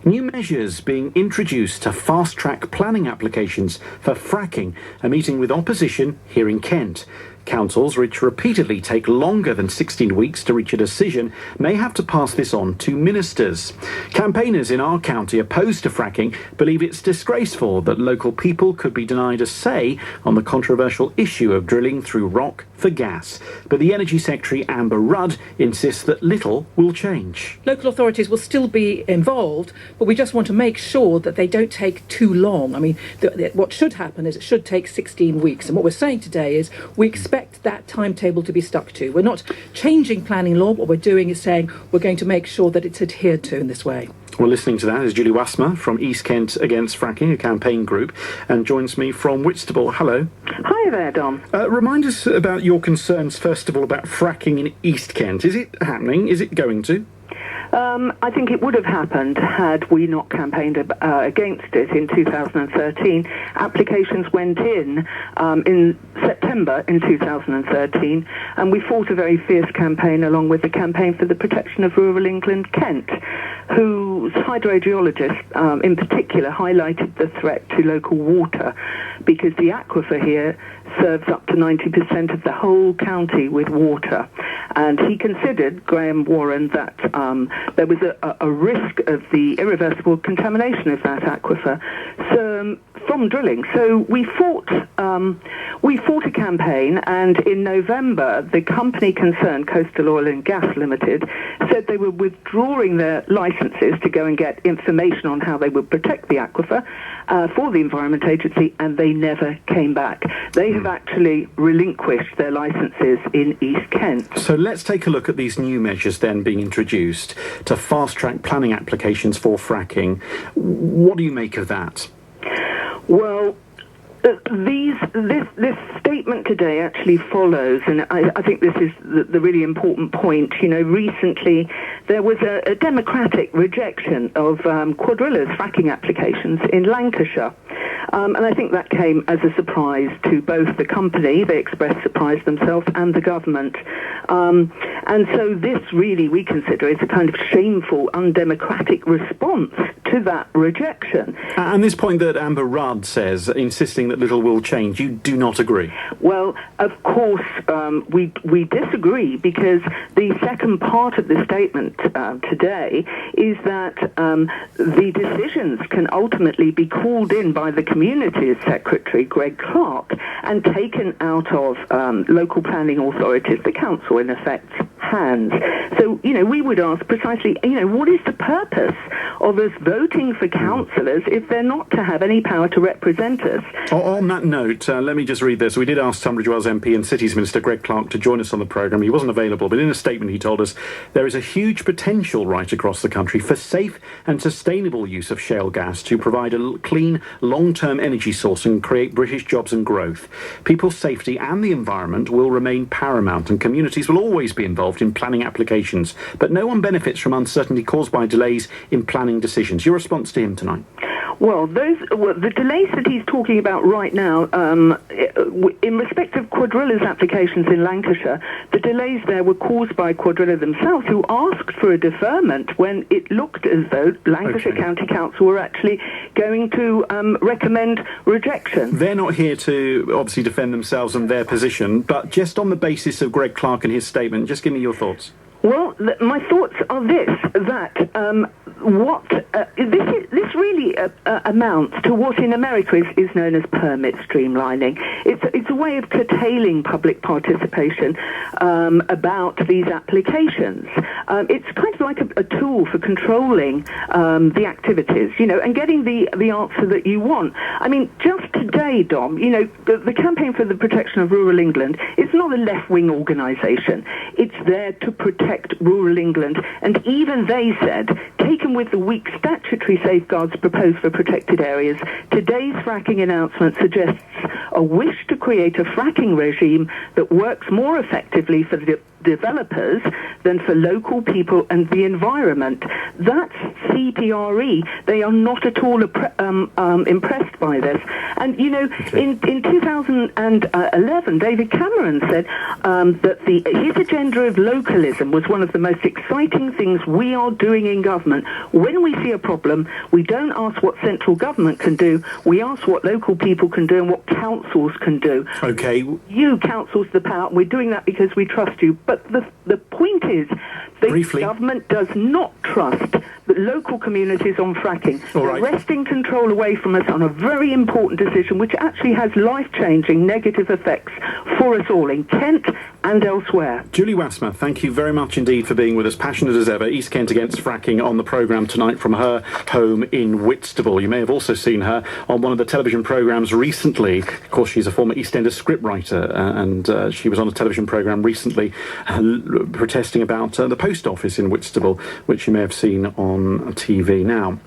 New measures being introduced to fast-track planning applications for fracking. A meeting with opposition here in Kent. Councils, which repeatedly take longer than 16 weeks to reach a decision, may have to pass this on to ministers. Campaigners in our county opposed to fracking believe it's disgraceful that local people could be denied a say on the controversial issue of drilling through rock for gas. But the Energy Secretary, Amber Rudd, insists that little will change. Local authorities will still be involved, but we just want to make sure that they don't take too long. I mean, what should happen is it should take 16 weeks. And what we're saying today is we expect that timetable to be stuck to. We're not changing planning law. What we're doing is saying we're going to make sure that it's adhered to in this way. Well, listening to that is Julie Wassmer from East Kent Against Fracking, a campaign group, and joins me from Whitstable. Hello. Hi there, Dom. Remind us about your concerns, first of all, about fracking in East Kent. Is it happening? Is it going to? I think it would have happened had we not campaigned against it in 2013. Applications went in September in 2013, and we fought a very fierce campaign along with the Campaign for the Protection of Rural England, Kent, whose hydrogeologists in particular highlighted the threat to local water because the aquifer here serves up to 90% of the whole county with water. And he considered, Graham Warren, that there was a risk of the irreversible contamination of that aquifer from drilling. So we fought a campaign, and in November, the company concerned, Coastal Oil and Gas Limited, said they were withdrawing their licenses to go and get information on how they would protect the aquifer for the Environment Agency, and they never came back. They have actually relinquished their licenses in East Kent. So let's take a look at these new measures then being introduced to fast-track planning applications for fracking. What do you make of that? Well, this statement today actually follows, and I think this is the really important point. You know, recently there was a democratic rejection of Quadrilla's fracking applications in Lancashire. And I think that came as a surprise to both the company, they expressed surprise themselves, and the government. And so this really, we consider, is a kind of shameful, undemocratic response to that rejection. And this point that Amber Rudd says, insisting that little will change, you do not agree? Well, of course, we disagree, because the second part of the statement today is that the decisions can ultimately be called in by the Communities Secretary, Greg Clark, and taken out of local planning authorities, the council in effect, hands. So, you know, we would ask precisely, you know, what is the purpose of us voting for councillors if they're not to have any power to represent us? On that note, let me just read this. We did ask Tunbridge Wells MP and Cities Minister Greg Clark to join us on the programme. He wasn't available, but in a statement he told us there is a huge potential right across the country for safe and sustainable use of shale gas to provide a clean, long-term energy source and create British jobs and growth. People's safety and the environment will remain paramount, and communities will always be involved in planning applications, but no one benefits from uncertainty caused by delays in planning decisions. Your response to him tonight? Well, the delays that he's talking about right now, in respect of Quadrilla's applications in Lancashire, the delays there were caused by Quadrilla themselves, who asked for a deferment when it looked as though Lancashire County Council were actually going to recommend rejection. They're not here to obviously defend themselves and their position, but just on the basis of Greg Clark and his statement, just give me your thoughts. Well, my thoughts are that this really amounts to what in America is known as permit streamlining. It's a way of curtailing public participation about these applications. It's kind of like a tool for controlling the activities, you know, and getting the answer that you want. I mean, just today, Dom, you know, the Campaign for the Protection of Rural England is not a left-wing organisation. It's there to protect rural England, and even they said, taken with the weak statutory safeguards proposed for protected areas, today's fracking announcement suggests a wish to create a fracking regime that works more effectively for the developers than for local people and the environment. That's CPRE. They are not at all impressed by this. And, you know, in 2011, David Cameron said that his agenda of localism was one of the most exciting things we are doing in government. When we see a problem, we don't ask what central government can do, we ask what local people can do and what councils can do. Okay. You councils the power, we're doing that because we trust you. But the point is, the government does not trust the local communities on fracking. All right. They're wresting control away from us on a very important decision which actually has life-changing negative effects for us all in Kent and elsewhere. Julie Wassmer, thank you very much indeed for being with us. Passionate as ever. East Kent Against Fracking on the programme tonight from her home in Whitstable. You may have also seen her on one of the television programmes recently. Of course, she's a former EastEnders scriptwriter, and she was on a television programme recently protesting about the post office in Whitstable, which you may have seen on TV now.